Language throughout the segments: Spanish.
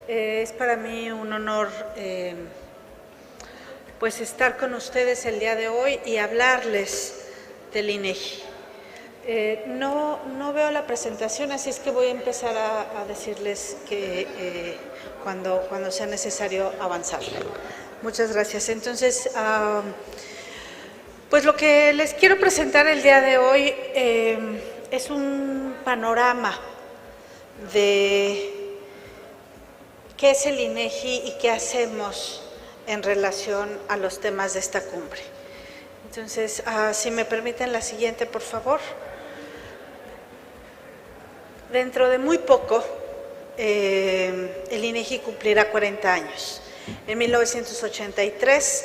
Es para mí un honor pues estar con ustedes el día de hoy y hablarles del INEGI. No veo la presentación, así es que voy a empezar a decirles que cuando sea necesario avanzar. Muchas gracias. Entonces, pues lo que les quiero presentar el día de hoy es un panorama de qué es el INEGI y qué hacemos en relación a los temas de esta cumbre. Entonces, si me permiten la siguiente, por favor. Dentro de muy poco, el INEGI cumplirá 40 años. En 1983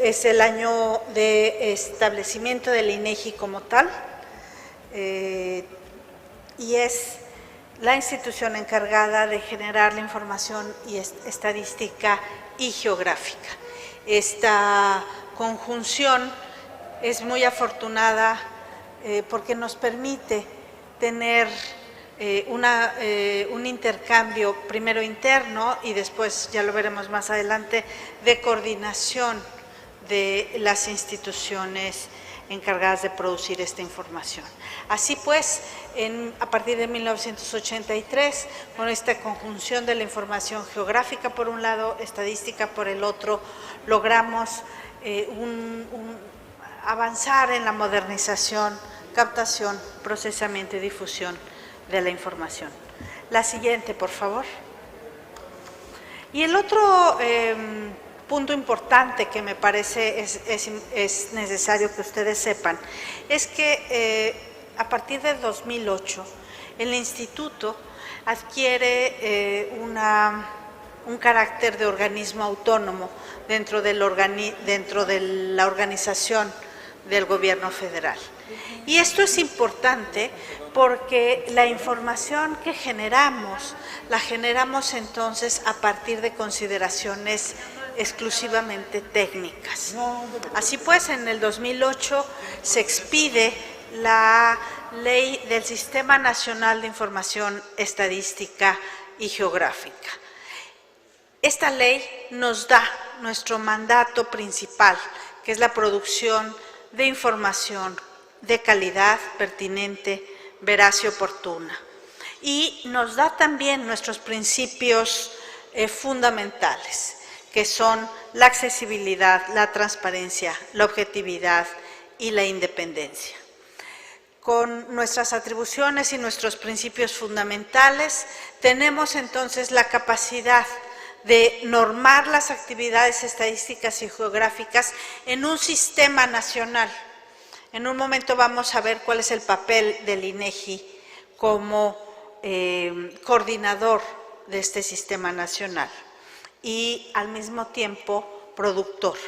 es el año de establecimiento del INEGI como tal, y es la institución encargada de generar la información y estadística y geográfica. Esta conjunción es muy afortunada porque nos permite tener un intercambio primero interno y después, ya lo veremos más adelante, de coordinación de las instituciones encargadas de producir esta información. Así pues, a partir de 1983, con esta conjunción de la información geográfica por un lado, estadística por el otro, logramos avanzar en la modernización, captación, procesamiento y difusión de la información. La siguiente, por favor. Y el otro punto importante que me parece es necesario que ustedes sepan es que a partir de 2008 el instituto adquiere un carácter de organismo autónomo dentro de la organización del gobierno federal. Y esto es importante porque la información que generamos, la generamos entonces a partir de consideraciones exclusivamente técnicas. Así pues, en el 2008 se expide la Ley del Sistema Nacional de Información Estadística y Geográfica. Esta ley nos da nuestro mandato principal, que es la producción de información de calidad, pertinente, veraz y oportuna. Y nos da también nuestros principios fundamentales, que son la accesibilidad, la transparencia, la objetividad y la independencia. Con nuestras atribuciones y nuestros principios fundamentales, tenemos entonces la capacidad de normar las actividades estadísticas y geográficas en un sistema nacional. En un momento vamos a ver cuál es el papel del INEGI como coordinador de este sistema nacional y al mismo tiempo productor.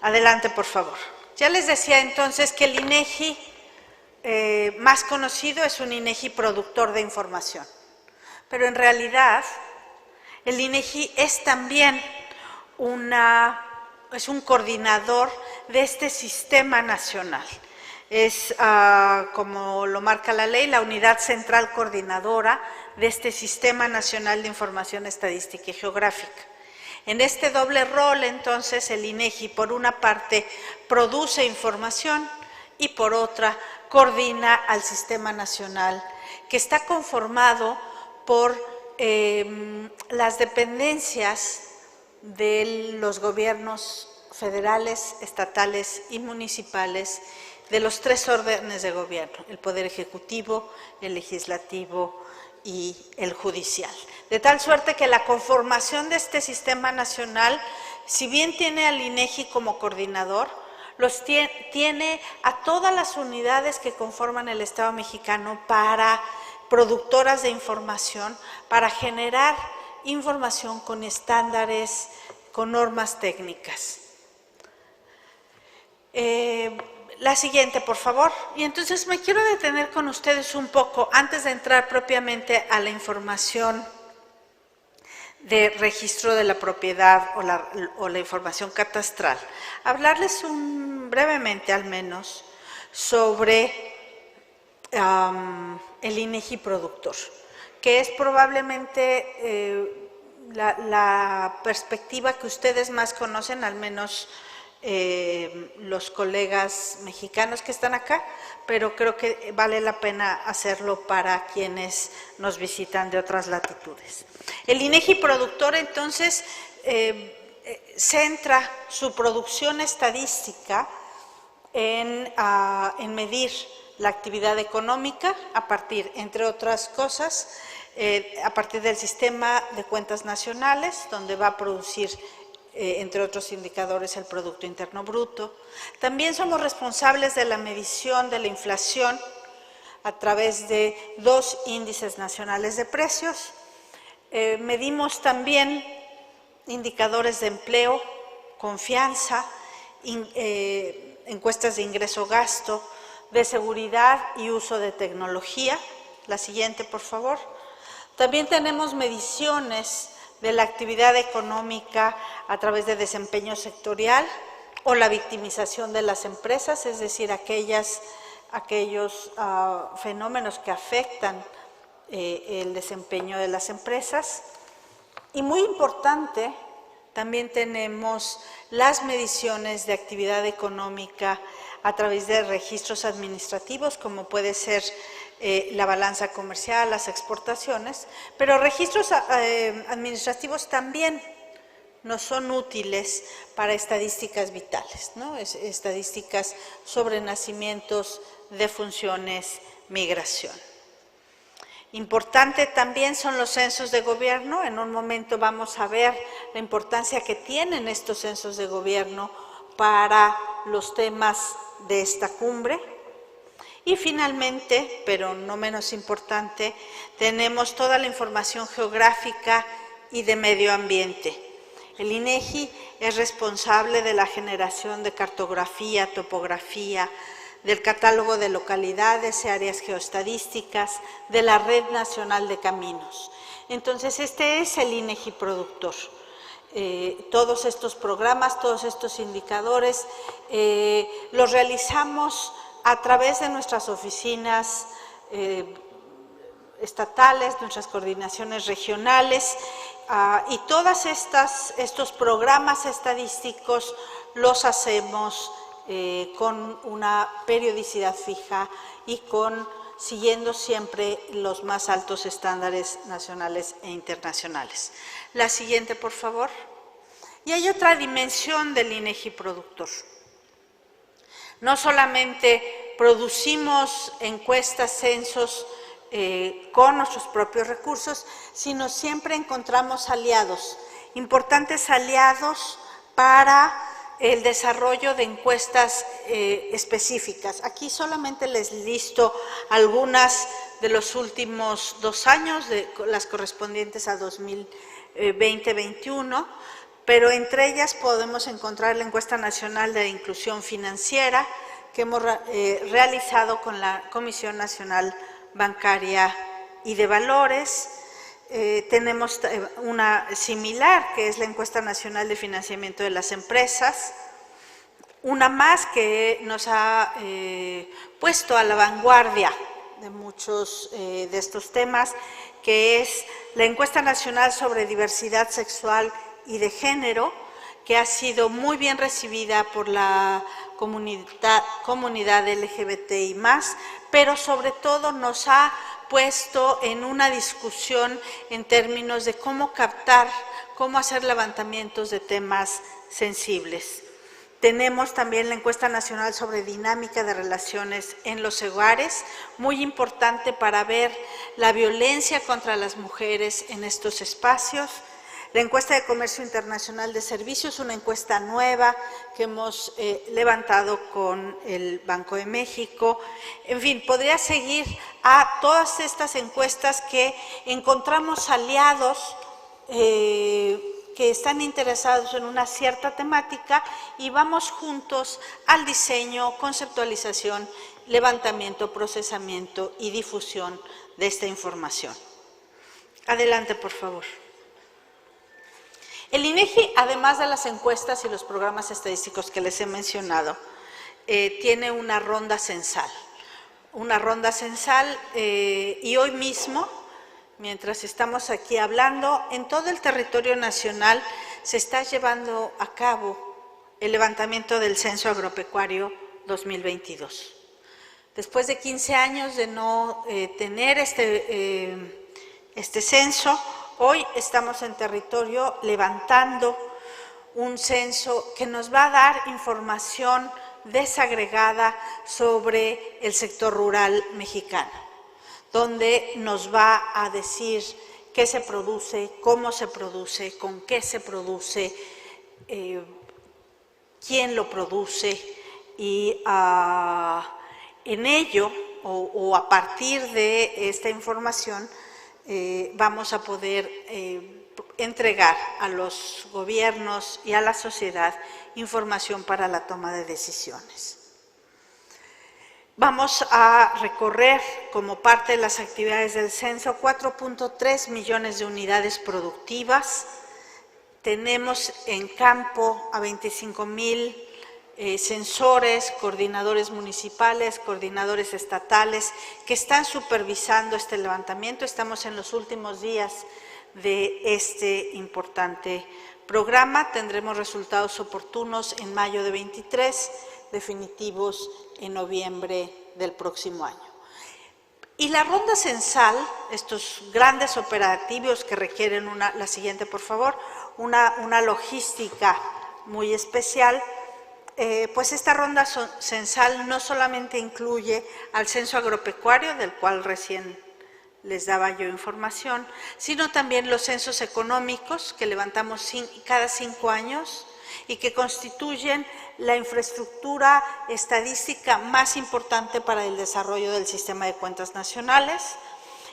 Adelante, por favor. Ya les decía entonces que el INEGI más conocido es un INEGI productor de información, pero en realidad el INEGI es también es un coordinador de este sistema nacional. Es, como lo marca la ley, la unidad central coordinadora de este Sistema Nacional de Información Estadística y Geográfica. En este doble rol, entonces, el INEGI, por una parte, produce información y por otra, coordina al Sistema Nacional, que está conformado por las dependencias de los gobiernos federales, estatales y municipales, de los tres órdenes de gobierno, el Poder Ejecutivo, el Legislativo y el Judicial. De tal suerte que la conformación de este sistema nacional, si bien tiene al INEGI como coordinador, tiene a todas las unidades que conforman el Estado mexicano para productoras de información, para generar información con estándares, con normas técnicas. La siguiente, por favor. Y entonces me quiero detener con ustedes un poco, antes de entrar propiamente a la información de registro de la propiedad o la información catastral, hablarles brevemente al menos sobre el INEGI productor. que es probablemente la perspectiva que ustedes más conocen, al menos los colegas mexicanos que están acá, pero creo que vale la pena hacerlo para quienes nos visitan de otras latitudes. El INEGI productor, entonces, centra su producción estadística en medir la actividad económica a partir, entre otras cosas, a partir del sistema de cuentas nacionales, donde va a producir, entre otros indicadores, el Producto Interno Bruto. También somos responsables de la medición de la inflación a través de 2 índices nacionales de precios. Medimos también indicadores de empleo, confianza, encuestas de ingreso-gasto, de seguridad y uso de tecnología. La siguiente, por favor. También tenemos mediciones de la actividad económica a través de desempeño sectorial o la victimización de las empresas, es decir, aquellos fenómenos que afectan el desempeño de las empresas. Y muy importante, también tenemos las mediciones de actividad económica a través de registros administrativos, como puede ser la balanza comercial, las exportaciones, pero registros administrativos también nos son útiles para estadísticas vitales, ¿no? Estadísticas sobre nacimientos, defunciones, migración. Importante también son los censos de gobierno. En un momento vamos a ver la importancia que tienen estos censos de gobierno para los temas de esta cumbre. Y finalmente, pero no menos importante, tenemos toda la información geográfica y de medio ambiente. El INEGI es responsable de la generación de cartografía, topografía, del catálogo de localidades y áreas geoestadísticas, de la Red Nacional de Caminos. Entonces, este es el INEGI productor. Todos estos programas, todos estos indicadores, los realizamos a través de nuestras oficinas estatales, nuestras coordinaciones regionales, y todos estos programas estadísticos los hacemos con una periodicidad fija y siguiendo siempre los más altos estándares nacionales e internacionales. La siguiente, por favor. Y hay otra dimensión del INEGI productor. No solamente producimos encuestas, censos con nuestros propios recursos, sino siempre encontramos aliados, importantes aliados para el desarrollo de encuestas específicas. Aquí solamente les listo algunas de los últimos 2 años, las correspondientes a 2020-21, pero entre ellas podemos encontrar la Encuesta Nacional de Inclusión Financiera que hemos realizado con la Comisión Nacional Bancaria y de Valores. Tenemos una similar, que es la Encuesta Nacional de Financiamiento de las Empresas, una más que nos ha puesto a la vanguardia de muchos de estos temas, que es la Encuesta Nacional sobre Diversidad Sexual y de Género, que ha sido muy bien recibida por la comunidad LGBTI+, pero sobre todo nos ha puesto en una discusión en términos de cómo captar, cómo hacer levantamientos de temas sensibles. Tenemos también la Encuesta Nacional sobre Dinámica de Relaciones en los Hogares, muy importante para ver la violencia contra las mujeres en estos espacios. La Encuesta de Comercio Internacional de Servicios, una encuesta nueva que hemos levantado con el Banco de México. En fin, podría seguir a todas estas encuestas que encontramos aliados que están interesados en una cierta temática y vamos juntos al diseño, conceptualización, levantamiento, procesamiento y difusión de esta información. Adelante, por favor. El INEGI, además de las encuestas y los programas estadísticos que les he mencionado, tiene una ronda censal. Y hoy mismo mientras estamos aquí hablando, en todo el territorio nacional se está llevando a cabo el levantamiento del Censo Agropecuario 2022. Después de 15 años de no tener este censo, hoy estamos en territorio levantando un censo que nos va a dar información desagregada sobre el sector rural mexicano, donde nos va a decir qué se produce, cómo se produce, con qué se produce, quién lo produce, y en ello, o a partir de esta información, vamos a poder entregar a los gobiernos y a la sociedad información para la toma de decisiones. Vamos a recorrer, como parte de las actividades del censo, 4.3 millones de unidades productivas. Tenemos en campo a 25,000 censores, coordinadores municipales, coordinadores estatales, que están supervisando este levantamiento. Estamos en los últimos días de este importante programa. Tendremos resultados oportunos en mayo de 23, definitivos en noviembre del próximo año. Y la ronda censal, estos grandes operativos que requieren la siguiente, por favor, una logística muy especial, pues esta ronda censal no solamente incluye al censo agropecuario, del cual recién les daba yo información, sino también los censos económicos que levantamos cada 5 años y que constituyen la infraestructura estadística más importante para el desarrollo del sistema de cuentas nacionales,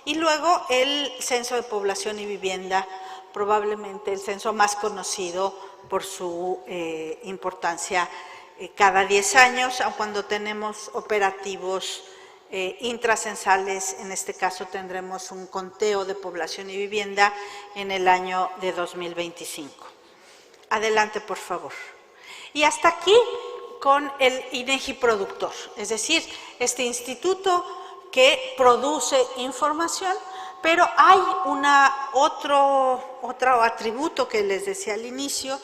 y luego el censo de población y vivienda, probablemente el censo más conocido por su importancia cada 10 años, aun cuando tenemos operativos intracensales. En este caso tendremos un conteo de población y vivienda en el año de 2025. Adelante, por favor. Y hasta aquí con el INEGI productor, es decir, este instituto que produce información, pero hay otro atributo que les decía al inicio,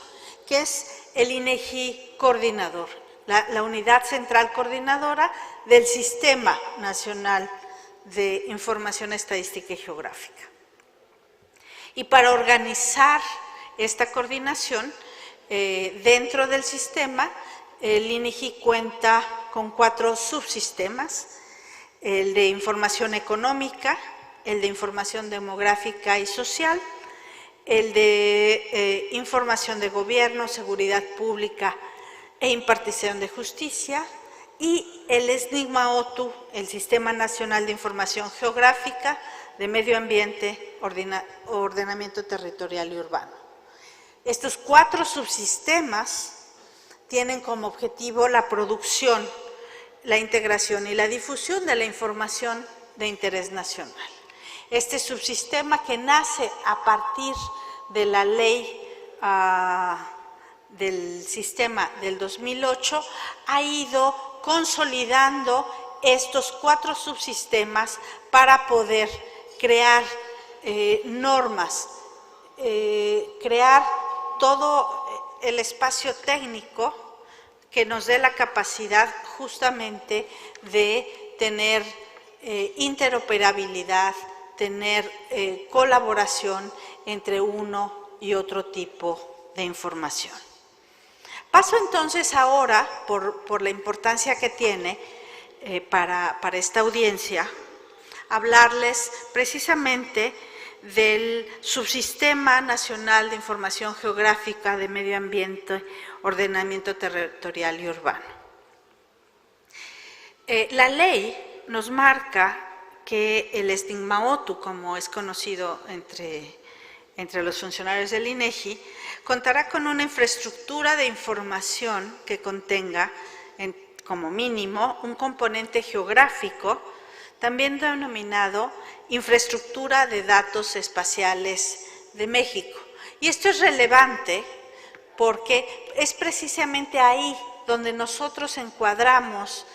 que es el INEGI coordinador, la unidad central coordinadora del Sistema Nacional de Información Estadística y Geográfica. Y para organizar esta coordinación dentro del sistema, el INEGI cuenta con 4 subsistemas: el de información económica, el de información demográfica y social, el de información de gobierno, seguridad pública e impartición de justicia, y el SNIGMA-OTU, el Sistema Nacional de Información Geográfica, de Medio Ambiente, Ordenamiento Territorial y Urbano. Estos 4 subsistemas tienen como objetivo la producción, la integración y la difusión de la información de interés nacional. Este subsistema, que nace a partir de la ley del sistema del 2008, ha ido consolidando estos 4 subsistemas para poder crear normas, crear todo el espacio técnico que nos dé la capacidad justamente de tener interoperabilidad, tener colaboración entre uno y otro tipo de información. Paso entonces ahora, por la importancia que tiene para esta audiencia, a hablarles precisamente del Subsistema Nacional de Información Geográfica de Medio Ambiente, Ordenamiento Territorial y Urbano. La ley nos marca que el SNIGMA-OTU, como es conocido entre los funcionarios del INEGI, contará con una infraestructura de información que contenga, como mínimo, un componente geográfico, también denominado Infraestructura de Datos Espaciales de México. Y esto es relevante porque es precisamente ahí donde nosotros encuadramos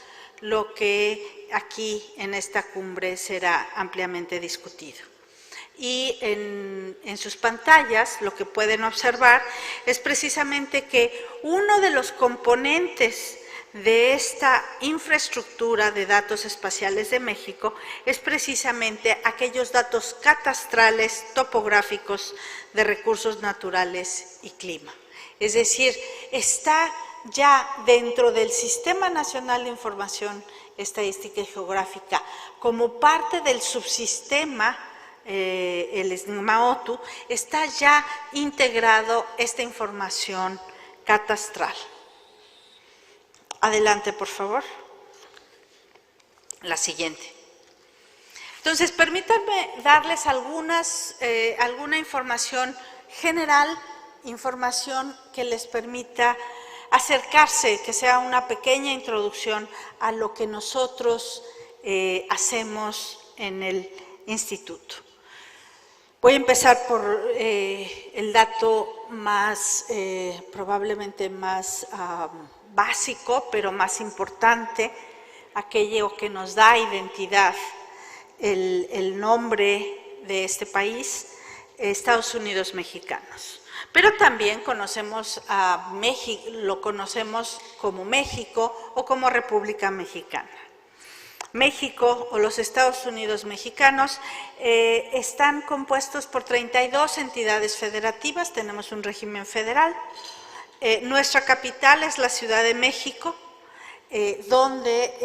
lo que aquí en esta cumbre será ampliamente discutido. Y en sus pantallas lo que pueden observar es precisamente que uno de los componentes de esta infraestructura de datos espaciales de México es precisamente aquellos datos catastrales, topográficos de recursos naturales y clima. Es decir, está ya dentro del Sistema Nacional de Información Estadística y Geográfica como parte del subsistema, el SNIMAOTU, está ya integrado esta información catastral. Adelante, por favor. La siguiente. Entonces, permítanme darles alguna información general, información que les permita acercarse, que sea una pequeña introducción a lo que nosotros hacemos en el instituto. Voy a empezar por el dato más, probablemente más básico, pero más importante, aquello que nos da identidad, el nombre de este país, Estados Unidos Mexicanos. Pero también conocemos a México, lo conocemos como México o como República Mexicana. México o los Estados Unidos Mexicanos están compuestos por 32 entidades federativas, tenemos un régimen federal. Nuestra capital es la Ciudad de México, donde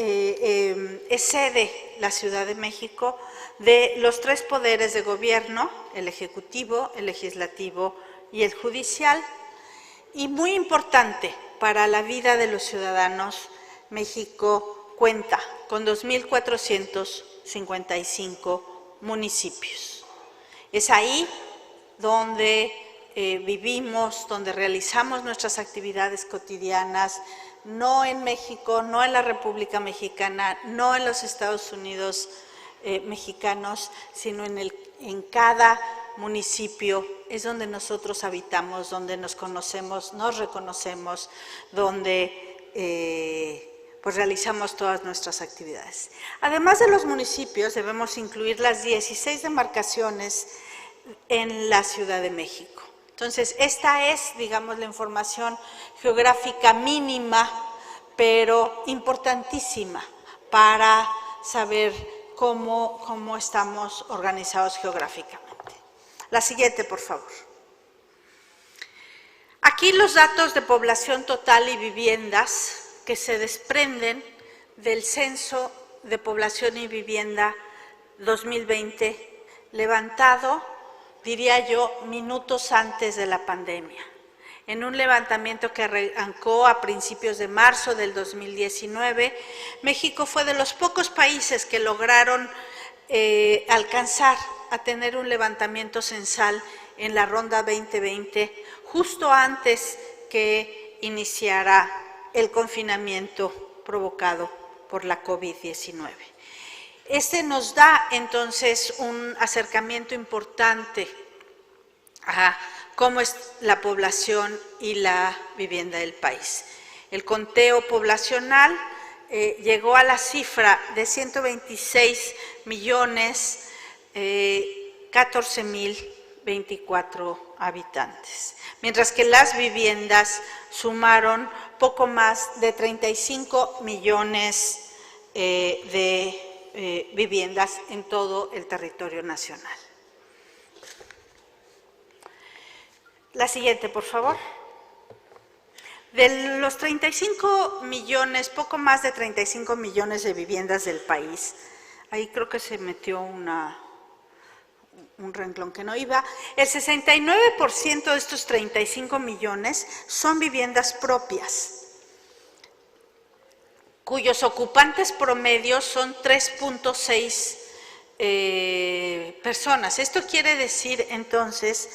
es sede la Ciudad de México de los 3 poderes de gobierno, el ejecutivo, el legislativo y el judicial. Y muy importante para la vida de los ciudadanos, México cuenta con 2.455 municipios. Es ahí donde vivimos, donde realizamos nuestras actividades cotidianas, no en México, no en la República Mexicana, no en los Estados Unidos mexicanos, sino en cada municipio es donde nosotros habitamos, donde nos conocemos, nos reconocemos, donde pues realizamos todas nuestras actividades. Además de los municipios, debemos incluir las 16 demarcaciones en la Ciudad de México. Entonces, esta es, digamos, la información geográfica mínima, pero importantísima para saber cómo estamos organizados geográficamente. La siguiente, por favor. Aquí los datos de población total y viviendas que se desprenden del Censo de Población y Vivienda 2020, levantado, diría yo, minutos antes de la pandemia. En un levantamiento que arrancó a principios de marzo del 2019, México fue de los pocos países que lograron alcanzar a tener un levantamiento censal en la Ronda 2020, justo antes que iniciara el confinamiento provocado por la COVID-19. Este nos da entonces un acercamiento importante a cómo es la población y la vivienda del país. El conteo poblacional llegó a la cifra de 126.014.024 habitantes, mientras que las viviendas sumaron poco más de 35 millones de viviendas en todo el territorio nacional. La siguiente, por favor. De los 35 millones, poco más de 35 millones de viviendas del país, ahí creo que se metió un renglón que no iba, el 69% de estos 35 millones son viviendas propias, cuyos ocupantes promedios son 3.6 personas. Esto quiere decir entonces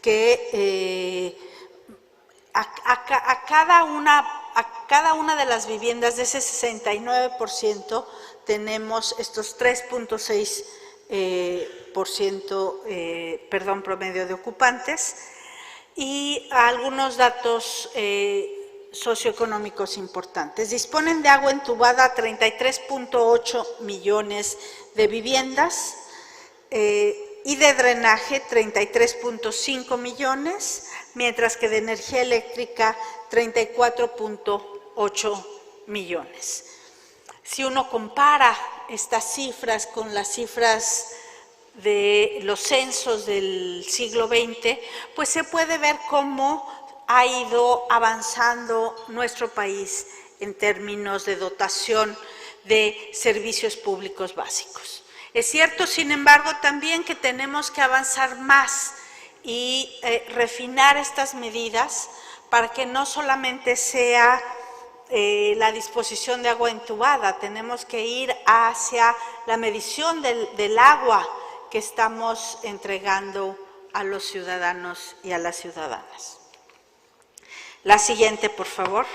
que a cada una de las viviendas de ese 69% tenemos estos 3.6 promedio de ocupantes, y algunos datos socioeconómicos importantes. Disponen de agua entubada 33.8 millones de viviendas, y de drenaje 33.5 millones, mientras que de energía eléctrica 34.8 millones. Si uno compara estas cifras con las cifras de los censos del siglo XX, pues se puede ver cómo ha ido avanzando nuestro país en términos de dotación de servicios públicos básicos. Es cierto, sin embargo, también que tenemos que avanzar más y refinar estas medidas para que no solamente sea la disposición de agua entubada, tenemos que ir hacia la medición del agua que estamos entregando a los ciudadanos y a las ciudadanas. La siguiente, por favor.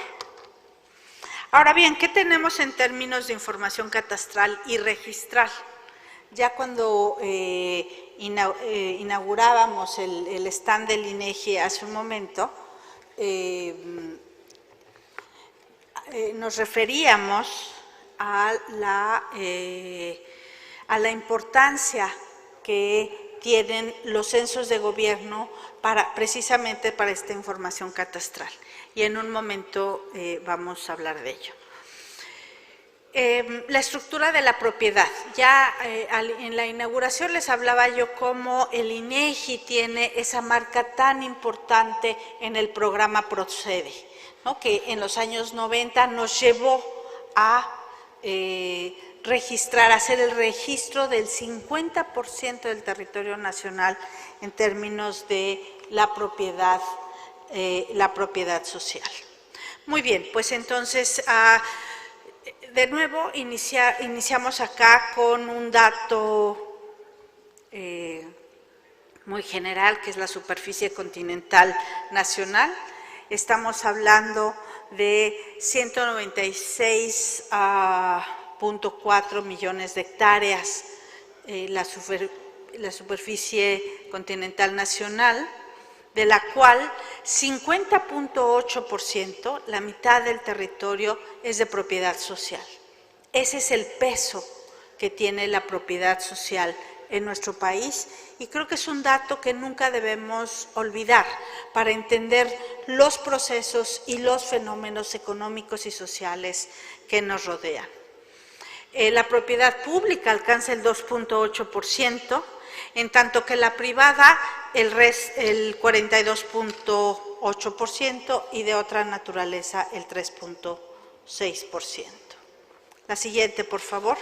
Ahora bien, ¿qué tenemos en términos de información catastral y registral? Ya cuando inaugurábamos el stand del INEGI hace un momento, nos referíamos a la importancia que tienen los censos de gobierno precisamente para esta información catastral. Y en un momento vamos a hablar de ello. La estructura de la propiedad. Ya en la inauguración les hablaba yo cómo el INEGI tiene esa marca tan importante en el programa Procede, ¿no? Que en los años 90 nos llevó a hacer el registro del 50% del territorio nacional en términos de la propiedad social. Muy bien, pues entonces, de nuevo iniciamos acá con un dato muy general, que es la superficie continental nacional. Estamos hablando de 196.4 millones de hectáreas, la superficie continental nacional, de la cual 50.8%, la mitad del territorio, es de propiedad social. Ese es el peso que tiene la propiedad social en nuestro país, y creo que es un dato que nunca debemos olvidar para entender los procesos y los fenómenos económicos y sociales que nos rodean. La propiedad pública alcanza el 2.8%, en tanto que la privada el 42.8% y de otra naturaleza el 3.6%. La siguiente, por favor.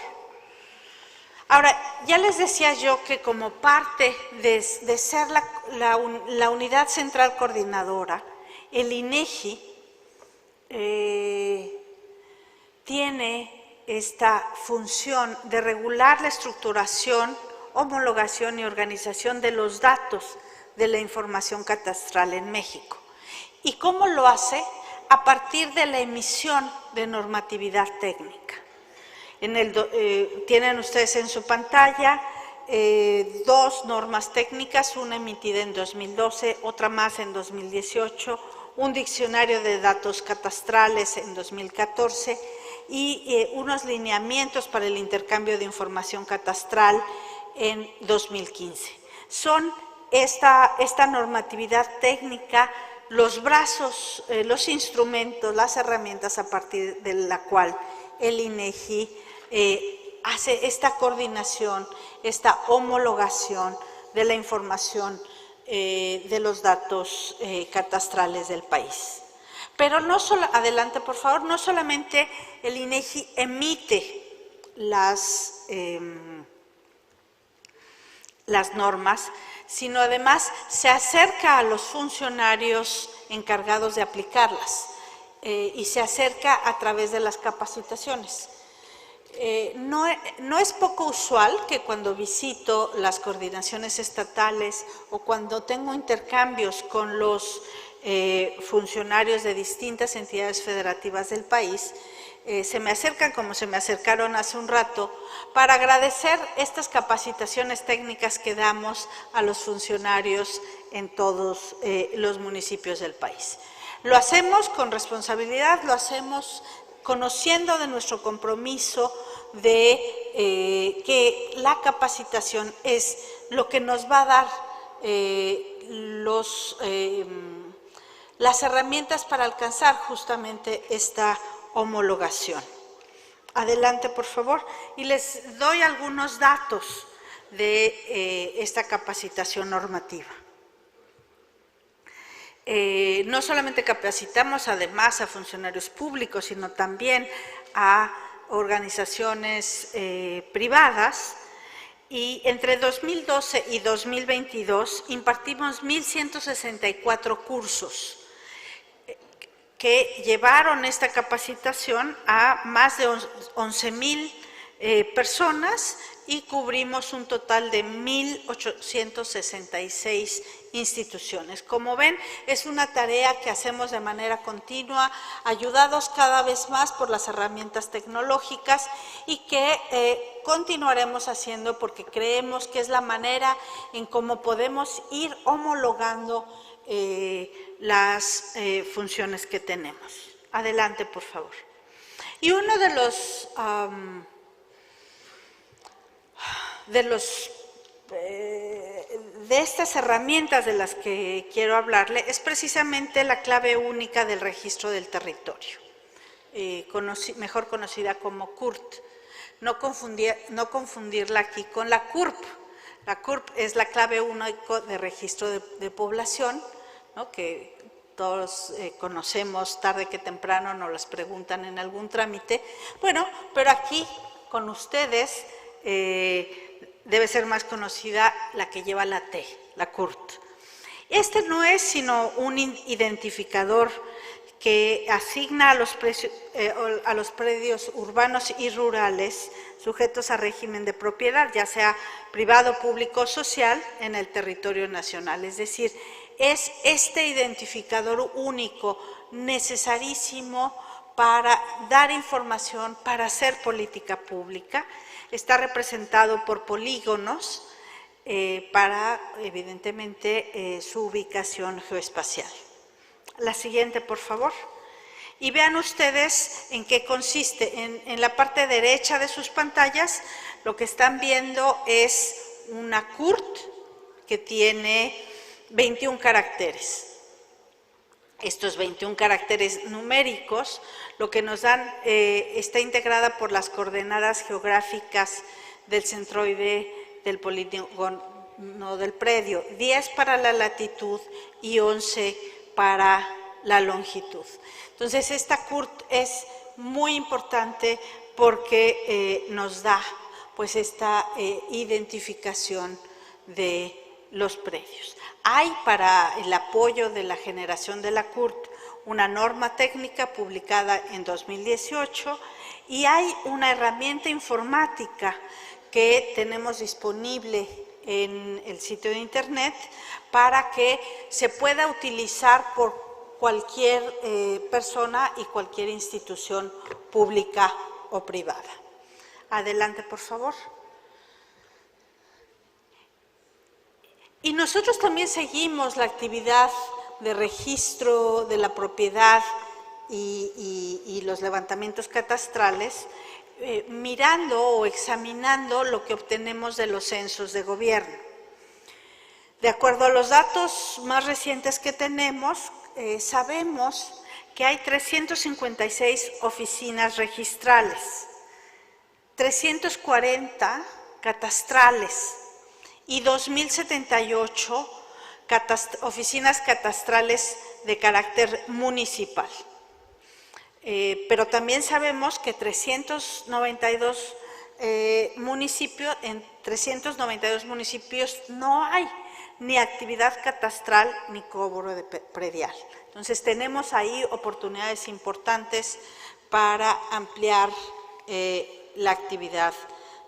Ahora, ya les decía yo que como parte de ser la unidad central coordinadora, el INEGI tiene esta función de regular la estructuración, homologación y organización de los datos de la información catastral en México. ¿Y cómo lo hace? A partir de la emisión de normatividad técnica. Tienen ustedes en su pantalla dos normas técnicas, una emitida en 2012, otra más en 2018, un diccionario de datos catastrales en 2014 y unos lineamientos para el intercambio de información catastral en 2015. Son esta normatividad técnica, los brazos, los instrumentos, las herramientas a partir de la cual el INEGI hace esta coordinación, esta homologación de la información de los datos catastrales del país. Pero adelante por favor, no solamente el INEGI emite las normas, sino además se acerca a los funcionarios encargados de aplicarlas y se acerca a través de las capacitaciones. No es poco usual que cuando visito las coordinaciones estatales o cuando tengo intercambios con los funcionarios de distintas entidades federativas del país, se me acercan como se me acercaron hace un rato para agradecer estas capacitaciones técnicas que damos a los funcionarios en todos los municipios del país. Lo hacemos con responsabilidad, lo hacemos conociendo de nuestro compromiso de que la capacitación es lo que nos va a dar las herramientas para alcanzar justamente esta homologación. Adelante, por favor. Y les doy algunos datos de esta capacitación normativa. No solamente capacitamos además a funcionarios públicos, sino también a organizaciones privadas, y entre 2012 y 2022 impartimos 1,164 cursos que llevaron esta capacitación a más de 11,000 personas y cubrimos un total de 1,866 instituciones. Como ven, es una tarea que hacemos de manera continua, ayudados cada vez más por las herramientas tecnológicas y que continuaremos haciendo porque creemos que es la manera en cómo podemos ir homologando las funciones que tenemos. Adelante, por favor. Y uno de estas herramientas de las que quiero hablarle es precisamente la clave única del registro del territorio, mejor conocida como CURT. No confundirla aquí con la CURP. La CURP es la clave única de registro de población, ¿no?, que todos conocemos, tarde que temprano nos las preguntan en algún trámite. Bueno, pero aquí con ustedes debe ser más conocida la que lleva la T, la CURT. Este no es sino un identificador que asigna a los predios urbanos y rurales sujetos a régimen de propiedad, ya sea privado, público o social, en el territorio nacional. Es decir, es este identificador único, necesarísimo para dar información, para hacer política pública. Está representado por polígonos para, evidentemente, su ubicación geoespacial. La siguiente, por favor. Y vean ustedes en qué consiste. En la parte derecha de sus pantallas, lo que están viendo es una CURT que tiene 21 caracteres. Estos 21 caracteres numéricos, lo que nos dan, está integrada por las coordenadas geográficas del centroide del polígono del predio, 10 para la latitud y 11 para la longitud. Entonces, esta CURT es muy importante porque nos da pues esta identificación de los predios. Hay para el apoyo de la generación de la CURT una norma técnica publicada en 2018 y hay una herramienta informática que tenemos disponible en el sitio de internet para que se pueda utilizar por cualquier persona y cualquier institución pública o privada. Adelante, por favor. Y nosotros también seguimos la actividad de registro de la propiedad y los levantamientos catastrales, mirando o examinando lo que obtenemos de los censos de gobierno. De acuerdo a los datos más recientes que tenemos, sabemos que hay 356 oficinas registrales, 340 catastrales y 2,078 oficinas catastrales de carácter municipal. Pero también sabemos que 392 municipios, en 392 municipios no hay ni actividad catastral ni cobro de predial. Entonces, tenemos ahí oportunidades importantes para ampliar la actividad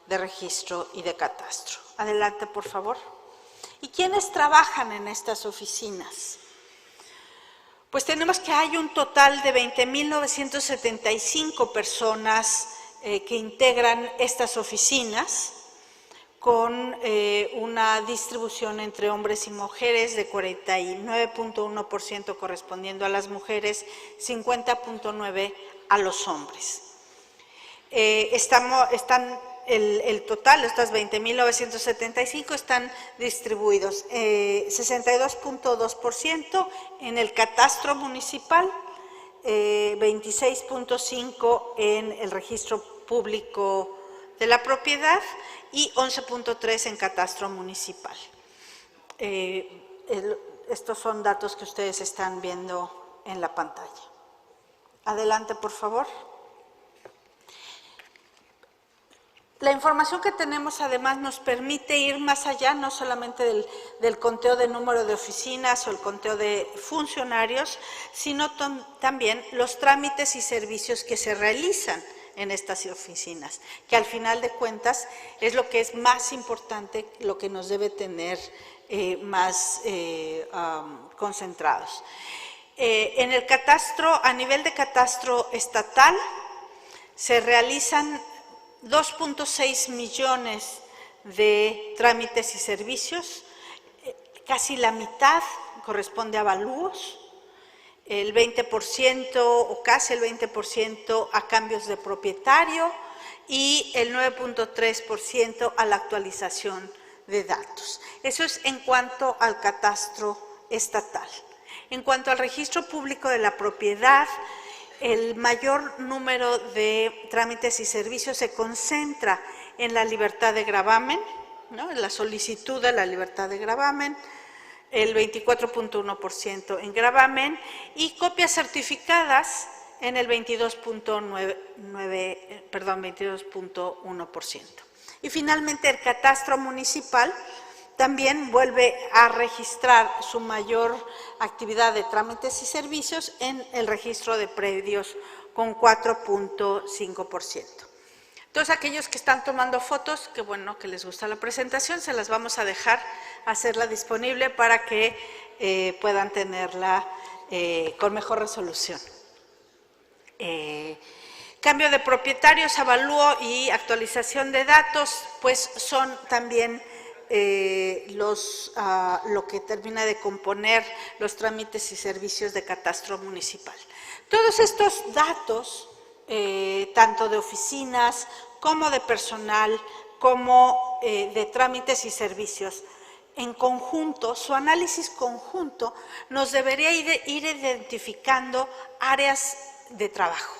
de registro y de catastro. Adelante, por favor. ¿Y quiénes trabajan en estas oficinas? Pues tenemos que hay un total de 20,975 personas que integran estas oficinas, con una distribución entre hombres y mujeres de 49,1% correspondiendo a las mujeres, 50,9% a los hombres. Están el total, estas 20.975 están distribuidos, 62.2% en el catastro municipal, 26.5% en el registro público de la propiedad y 11.3% en catastro municipal. Estos son datos que ustedes están viendo en la pantalla. Adelante, por favor. La información que tenemos además nos permite ir más allá, no solamente del conteo de número de oficinas o el conteo de funcionarios, sino también los trámites y servicios que se realizan en estas oficinas, que al final de cuentas es lo que es más importante, lo que nos debe tener más concentrados. En el catastro, a nivel de catastro estatal, se realizan 2.6 millones de trámites y servicios, casi la mitad corresponde a avalúos, el 20% o casi el 20% a cambios de propietario y el 9.3% a la actualización de datos. Eso es en cuanto al catastro estatal. En cuanto al registro público de la propiedad, el mayor número de trámites y servicios se concentra en la libertad de gravamen, ¿no? En la solicitud de la libertad de gravamen, el 24.1% en gravamen y copias certificadas en el 22.1%. Y finalmente el catastro municipal también vuelve a registrar su mayor actividad de trámites y servicios en el registro de predios con 4.5%. Todos aquellos que están tomando fotos, que bueno, que les gusta la presentación, se las vamos a dejar hacerla disponible para que puedan tenerla con mejor resolución. Cambio de propietarios, avalúo y actualización de datos, pues son también lo que termina de componer los trámites y servicios de catastro municipal. Todos estos datos, tanto de oficinas como de personal, como de trámites y servicios, en conjunto, su análisis conjunto nos debería ir identificando áreas de trabajo.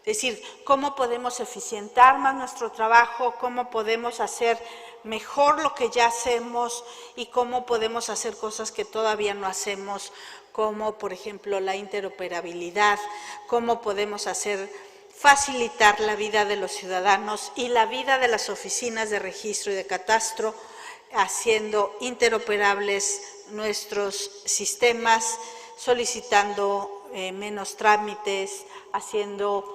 Es decir, cómo podemos eficientar más nuestro trabajo, cómo podemos hacer mejor lo que ya hacemos y cómo podemos hacer cosas que todavía no hacemos, como por ejemplo la interoperabilidad, cómo podemos facilitar la vida de los ciudadanos y la vida de las oficinas de registro y de catastro, haciendo interoperables nuestros sistemas, solicitando menos trámites, haciendo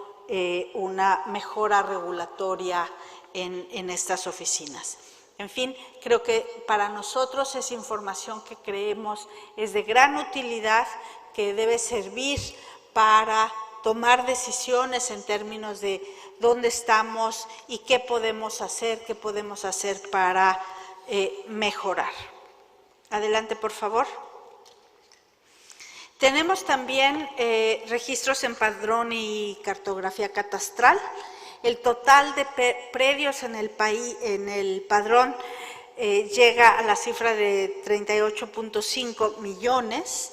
una mejora regulatoria en estas oficinas. En fin, creo que para nosotros es información que creemos es de gran utilidad, que debe servir para tomar decisiones en términos de dónde estamos y qué podemos hacer para mejorar. Adelante, por favor. Tenemos también registros en padrón y cartografía catastral. El total de predios en el padrón llega a la cifra de 38.5 millones.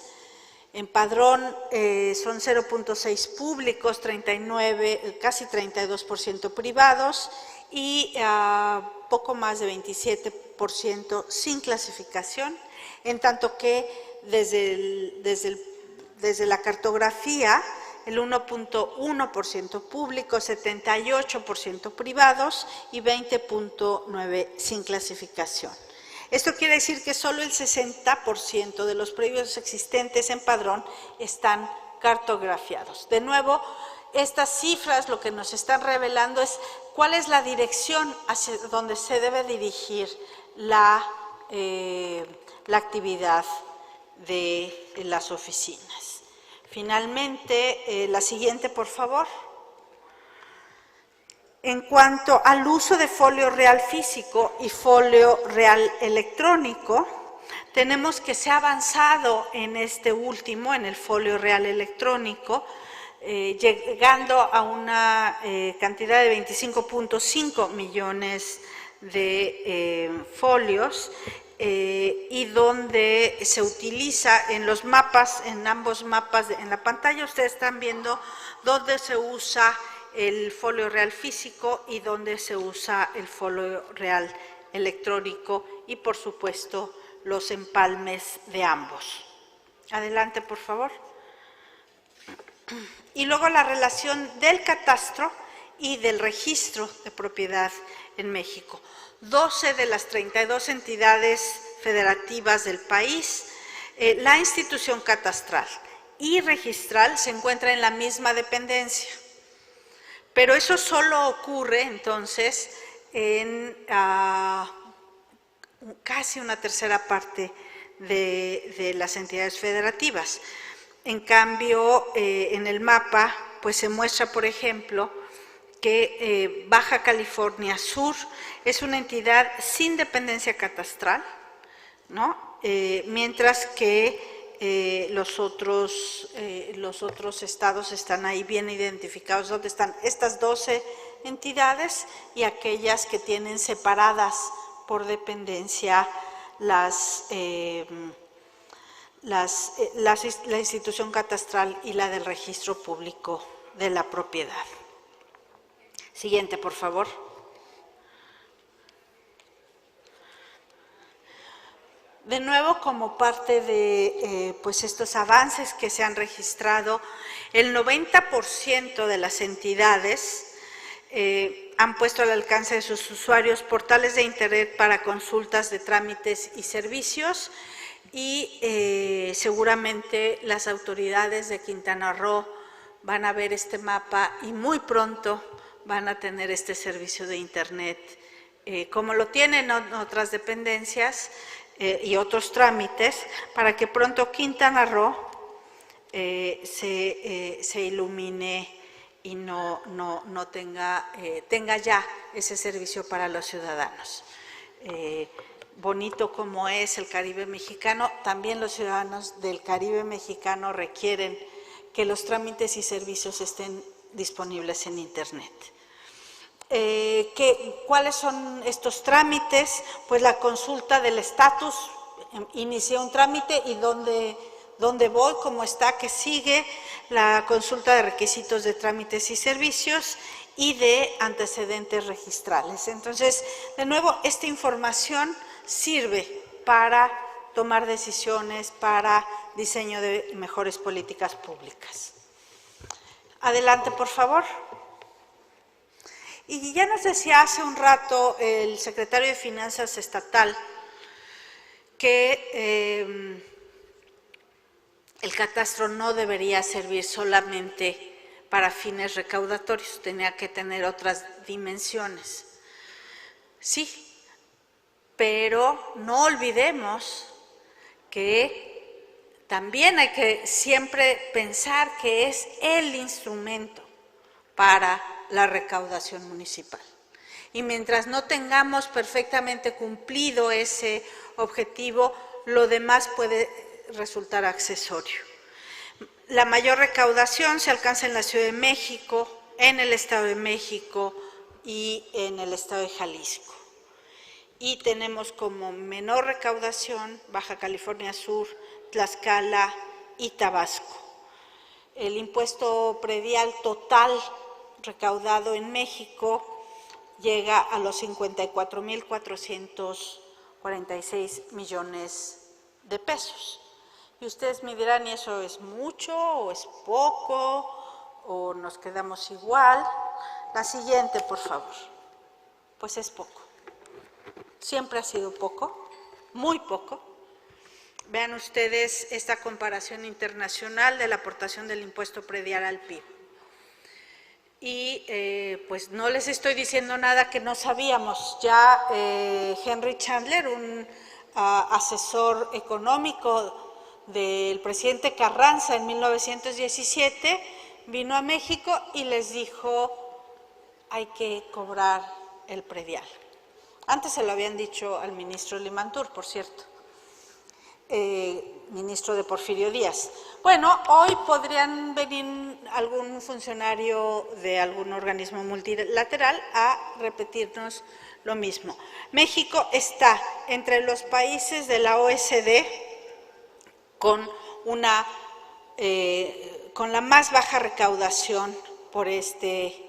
En padrón son 0.6 públicos, 39, casi 32% privados y poco más de 27% sin clasificación, en tanto que desde la cartografía, el 1.1% público, 78% privados y 20.9% sin clasificación. Esto quiere decir que solo el 60% de los predios existentes en padrón están cartografiados. De nuevo, estas cifras lo que nos están revelando es cuál es la dirección hacia donde se debe dirigir la actividad de las oficinas. Finalmente, la siguiente, por favor. En cuanto al uso de folio real físico y folio real electrónico, tenemos que se ha avanzado en este último, en el folio real electrónico, llegando a una cantidad de 25.5 millones de folios, y donde se utiliza en los mapas, en ambos mapas, en la pantalla ustedes están viendo dónde se usa el folio real físico y dónde se usa el folio real electrónico y, por supuesto, los empalmes de ambos. Adelante, por favor. Y luego la relación del catastro y del registro de propiedad en México. 12 de las 32 entidades federativas del país, la institución catastral y registral se encuentra en la misma dependencia. Pero eso solo ocurre, entonces, en casi una tercera parte de las entidades federativas. En cambio, en el mapa, pues se muestra, por ejemplo, que Baja California Sur es una entidad sin dependencia catastral, ¿no? Mientras que los otros estados están ahí bien identificados, donde están estas 12 entidades y aquellas que tienen separadas por dependencia la institución catastral y la del registro público de la propiedad. Siguiente, por favor. De nuevo, como parte de pues estos avances que se han registrado, el 90% de las entidades han puesto al alcance de sus usuarios portales de internet para consultas de trámites y servicios, y seguramente las autoridades de Quintana Roo van a ver este mapa y muy pronto van a tener este servicio de internet, como lo tienen otras dependencias y otros trámites, para que pronto Quintana Roo se ilumine y no tenga ya ese servicio para los ciudadanos. Bonito como es el Caribe mexicano, también los ciudadanos del Caribe mexicano requieren que los trámites y servicios estén disponibles en internet. ¿Cuáles son estos trámites? Pues la consulta del estatus, inicié un trámite y dónde voy, cómo está, qué sigue, la consulta de requisitos de trámites y servicios y de antecedentes registrales. Entonces, de nuevo, esta información sirve para tomar decisiones, para diseño de mejores políticas públicas. Adelante, por favor. Y ya nos decía hace un rato el secretario de Finanzas estatal que el catastro no debería servir solamente para fines recaudatorios, tenía que tener otras dimensiones. Sí, pero no olvidemos que también hay que siempre pensar que es el instrumento para la recaudación municipal. Y mientras no tengamos perfectamente cumplido ese objetivo, lo demás puede resultar accesorio. La mayor recaudación se alcanza en la Ciudad de México, en el Estado de México y en el Estado de Jalisco. Y tenemos como menor recaudación Baja California Sur, Tlaxcala y Tabasco. El impuesto predial total recaudado en México llega a los 54.446 millones de pesos. Y ustedes me dirán, ¿y eso es mucho o es poco o nos quedamos igual? La siguiente, por favor. Pues es poco. Siempre ha sido poco, muy poco. Vean ustedes esta comparación internacional de la aportación del impuesto predial al PIB. Y pues no les estoy diciendo nada que no sabíamos. Ya Henry Chandler, un asesor económico del presidente Carranza en 1917, vino a México y les dijo, hay que cobrar el predial. Antes se lo habían dicho al ministro Limantur, por cierto. ministro de Porfirio Díaz. Bueno, hoy podrían venir algún funcionario de algún organismo multilateral a repetirnos lo mismo. México está entre los países de la OECD con la más baja recaudación por este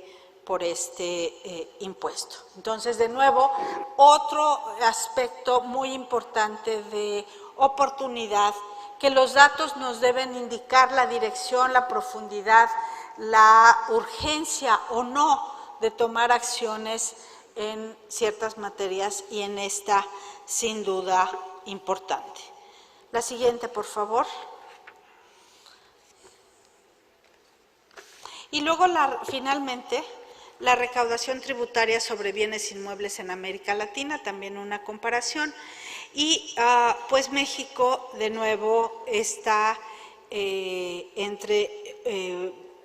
impuesto. Entonces, de nuevo, otro aspecto muy importante de oportunidad, que los datos nos deben indicar la dirección, la profundidad, la urgencia o no de tomar acciones en ciertas materias y en esta, sin duda, importante. La siguiente, por favor. Y luego, finalmente, la recaudación tributaria sobre bienes inmuebles en América Latina, también una comparación. Y pues México, de nuevo, está entre,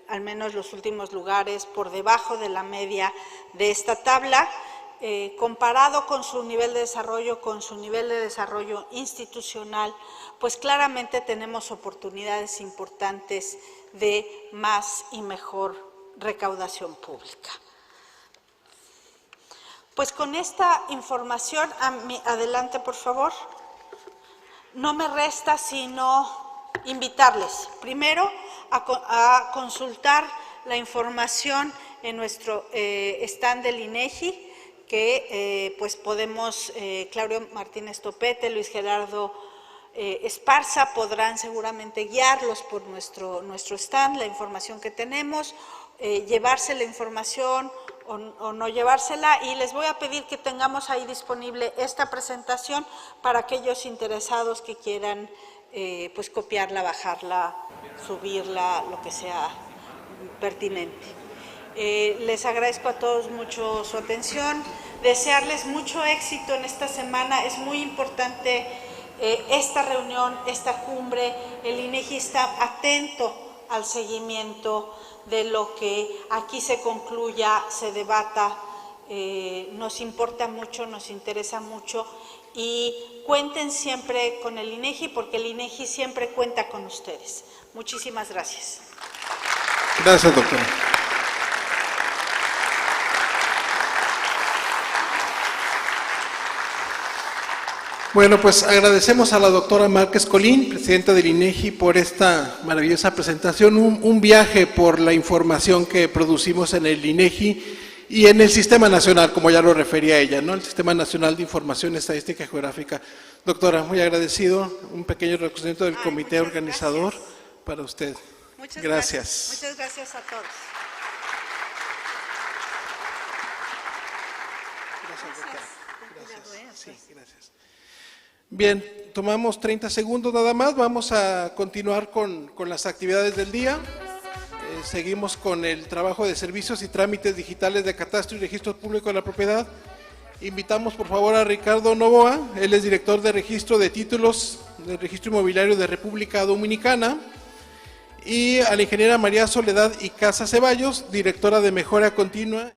al menos los últimos lugares, por debajo de la media de esta tabla, comparado con su nivel de desarrollo, institucional, pues claramente tenemos oportunidades importantes de más y mejor recaudación pública. Pues con esta información, adelante por favor, no me resta sino invitarles primero a consultar la información en nuestro stand del INEGI, que pues podemos, Claudio Martínez Topete, Luis Gerardo Esparza podrán seguramente guiarlos por nuestro stand, la información que tenemos, llevarse la información o no llevársela, y les voy a pedir que tengamos ahí disponible esta presentación para aquellos interesados que quieran pues copiarla, bajarla, subirla, lo que sea pertinente. Les agradezco a todos mucho su atención, desearles mucho éxito en esta semana. Es muy importante esta reunión, esta cumbre. El INEGI está atento al seguimiento de lo que aquí se concluya, se debata. Nos importa mucho, nos interesa mucho, y cuenten siempre con el INEGI, porque el INEGI siempre cuenta con ustedes. Muchísimas gracias. Gracias, doctora. Bueno, pues agradecemos a la doctora Márquez Colín, presidenta del INEGI, por esta maravillosa presentación, un viaje por la información que producimos en el INEGI y en el Sistema Nacional, como ya lo refería ella, ¿no? El Sistema Nacional de Información Estadística y Geográfica. Doctora, muy agradecido, un pequeño reconocimiento del comité organizador para usted. Muchas gracias. Muchas gracias a todos. Gracias, doctora. Gracias. Sí, gracias. Bien, tomamos 30 segundos nada más, vamos a continuar con las actividades del día. Seguimos con el trabajo de servicios y trámites digitales de catastro y registro público de la propiedad. Invitamos por favor a Ricardo Novoa, él es director de registro de títulos del registro inmobiliario de República Dominicana, y a la ingeniera María Soledad Icaza Ceballos, directora de mejora continua.